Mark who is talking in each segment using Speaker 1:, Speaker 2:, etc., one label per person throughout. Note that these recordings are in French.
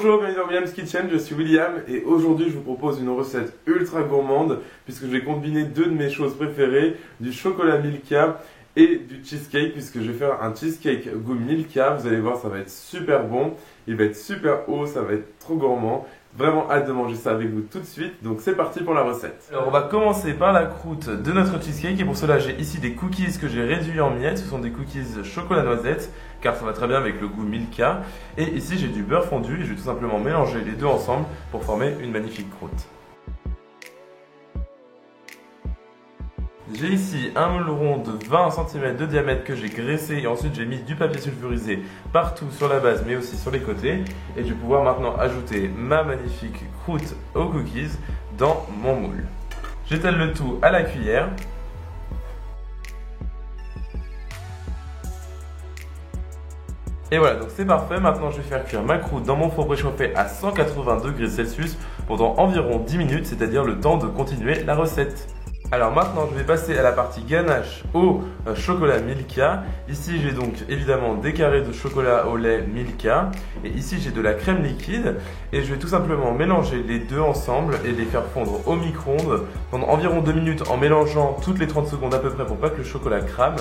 Speaker 1: Bonjour, bienvenue dans William's Kitchen, je suis William et aujourd'hui je vous propose une recette ultra gourmande puisque je vais combiner deux de mes choses préférées, du chocolat Milka et du cheesecake, puisque je vais faire un cheesecake goût Milka. Vous allez voir, ça va être super bon, il va être super haut, ça va être trop gourmand. Vraiment hâte de manger ça avec vous tout de suite, donc c'est parti pour la recette. Alors on va commencer par la croûte de notre cheesecake et pour cela j'ai ici des cookies que j'ai réduits en miettes. Ce sont des cookies chocolat noisette car ça va très bien avec le goût Milka. Et ici j'ai du beurre fondu et je vais tout simplement mélanger les deux ensemble pour former une magnifique croûte. J'ai ici un moule rond de 20 cm de diamètre que j'ai graissé et ensuite j'ai mis du papier sulfurisé partout sur la base mais aussi sur les côtés. Et je vais pouvoir maintenant ajouter ma magnifique croûte aux cookies dans mon moule. J'étale le tout à la cuillère. Et voilà, donc c'est parfait. Maintenant je vais faire cuire ma croûte dans mon four préchauffé à 180 degrés Celsius pendant environ 10 minutes, c'est-à-dire le temps de continuer la recette. Alors maintenant je vais passer à la partie ganache au chocolat Milka. Ici j'ai donc évidemment des carrés de chocolat au lait Milka. Et ici j'ai de la crème liquide. Et je vais tout simplement mélanger les deux ensemble et les faire fondre au micro-ondes pendant environ 2 minutes en mélangeant toutes les 30 secondes à peu près pour pas que le chocolat crame.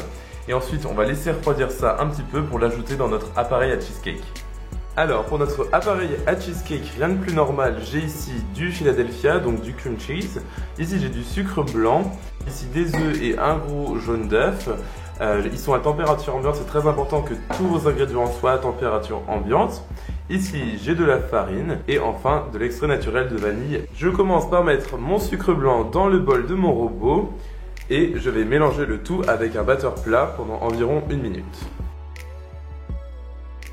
Speaker 1: Et ensuite on va laisser refroidir ça un petit peu pour l'ajouter dans notre appareil à cheesecake. Alors pour notre appareil à cheesecake, rien de plus normal, j'ai ici du Philadelphia, donc du cream cheese. Ici j'ai du sucre blanc, ici des œufs et un gros jaune d'œuf. Ils sont à température ambiante, c'est très important que tous vos ingrédients soient à température ambiante. Ici j'ai de la farine et enfin de l'extrait naturel de vanille. Je commence par mettre mon sucre blanc dans le bol de mon robot et je vais mélanger le tout avec un batteur plat pendant environ 1 minute.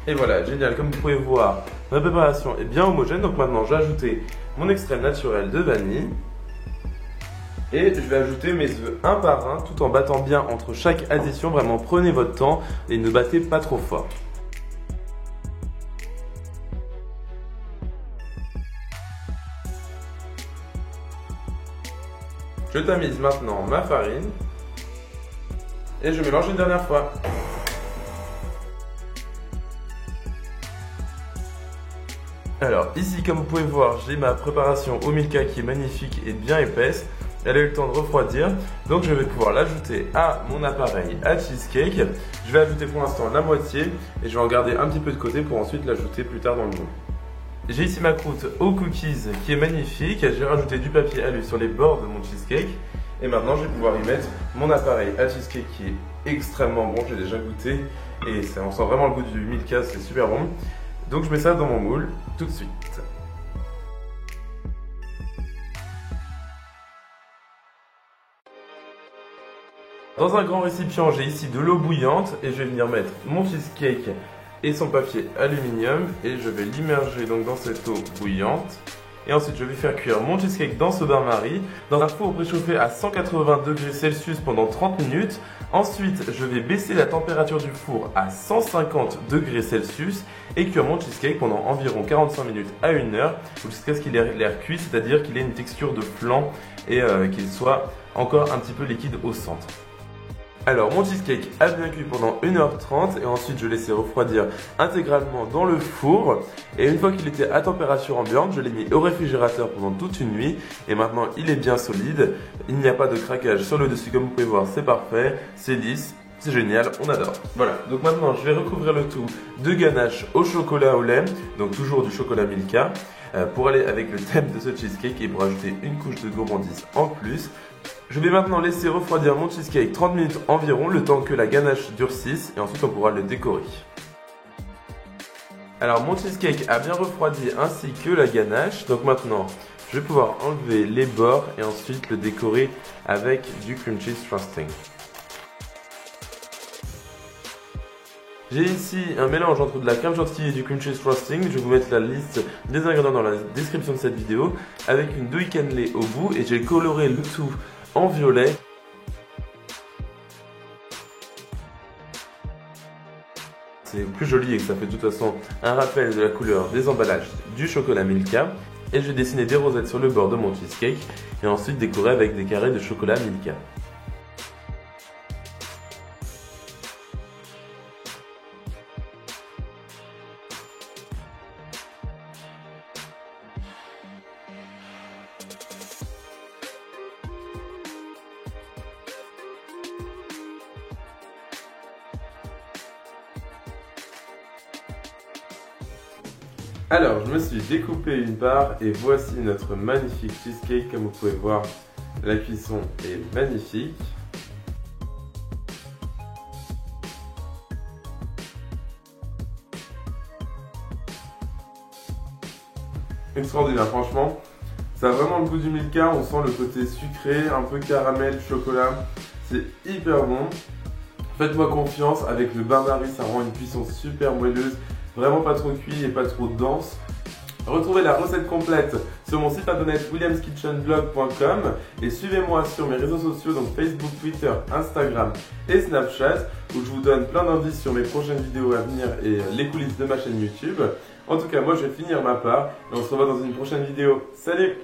Speaker 1: Et voilà, génial, comme vous pouvez voir, ma préparation est bien homogène. Donc maintenant, j'ai ajouté mon extrait naturel de vanille. Et je vais ajouter mes œufs un par un, tout en battant bien entre chaque addition. Vraiment, prenez votre temps et ne battez pas trop fort. Je tamise maintenant ma farine. Et je mélange une dernière fois. Alors ici comme vous pouvez voir j'ai ma préparation au Milka qui est magnifique et bien épaisse. Elle a eu le temps de refroidir, donc je vais pouvoir l'ajouter à mon appareil à cheesecake. Je vais ajouter pour l'instant la moitié et je vais en garder un petit peu de côté pour ensuite l'ajouter plus tard dans le moule. J'ai ici ma croûte aux cookies qui est magnifique. J'ai rajouté du papier alu sur les bords de mon cheesecake. Et maintenant je vais pouvoir y mettre mon appareil à cheesecake qui est extrêmement bon, j'ai déjà goûté et on sent vraiment le goût du Milka, c'est super bon. Donc je mets ça dans mon moule tout de suite. Dans un grand récipient, j'ai ici de l'eau bouillante et je vais venir mettre mon cheesecake et son papier aluminium et je vais l'immerger donc dans cette eau bouillante. Et ensuite je vais faire cuire mon cheesecake dans ce bain-marie, dans un four préchauffé à 180 degrés Celsius pendant 30 minutes. Ensuite je vais baisser la température du four à 150 degrés Celsius et cuire mon cheesecake pendant environ 45 minutes à 1 heure, jusqu'à ce qu'il ait l'air cuit, c'est-à-dire qu'il ait une texture de flan et qu'il soit encore un petit peu liquide au centre. Alors mon cheesecake a bien cuit pendant 1h30 et ensuite je l'ai laissé refroidir intégralement dans le four. Et une fois qu'il était à température ambiante, je l'ai mis au réfrigérateur pendant toute une nuit. Et maintenant il est bien solide, il n'y a pas de craquage sur le dessus comme vous pouvez voir, c'est parfait, c'est lisse. C'est génial, on adore. Voilà, donc maintenant je vais recouvrir le tout de ganache au chocolat au lait, donc toujours du chocolat Milka, pour aller avec le thème de ce cheesecake et pour ajouter une couche de gourmandise en plus. Je vais maintenant laisser refroidir mon cheesecake 30 minutes environ, le temps que la ganache durcisse et ensuite on pourra le décorer. Alors mon cheesecake a bien refroidi ainsi que la ganache, donc maintenant je vais pouvoir enlever les bords et ensuite le décorer avec du cream cheese frosting. J'ai ici un mélange entre de la crème chantilly et du cream cheese frosting. Je vais vous mettre la liste des ingrédients dans la description de cette vidéo avec une douille cannelée au bout et j'ai coloré le tout en violet. C'est plus joli et que ça fait de toute façon un rappel de la couleur des emballages du chocolat Milka. Et je vais dessiner des rosettes sur le bord de mon cheesecake et ensuite décorer avec des carrés de chocolat Milka. Alors, je me suis découpé une part et voici notre magnifique cheesecake. Comme vous pouvez voir, la cuisson est magnifique. Extraordinaire, franchement. Ça a vraiment le goût du Milka, on sent le côté sucré, un peu caramel, chocolat. C'est hyper bon. Faites-moi confiance, avec le bain-marie, ça rend une cuisson super moelleuse, vraiment pas trop cuit et pas trop dense. Retrouvez la recette complète sur mon site internet williamskitchenblog.com et suivez-moi sur mes réseaux sociaux, donc Facebook, Twitter, Instagram et Snapchat, où je vous donne plein d'indices sur mes prochaines vidéos à venir et les coulisses de ma chaîne YouTube. En tout cas, moi je vais finir ma part et on se revoit dans une prochaine vidéo. Salut!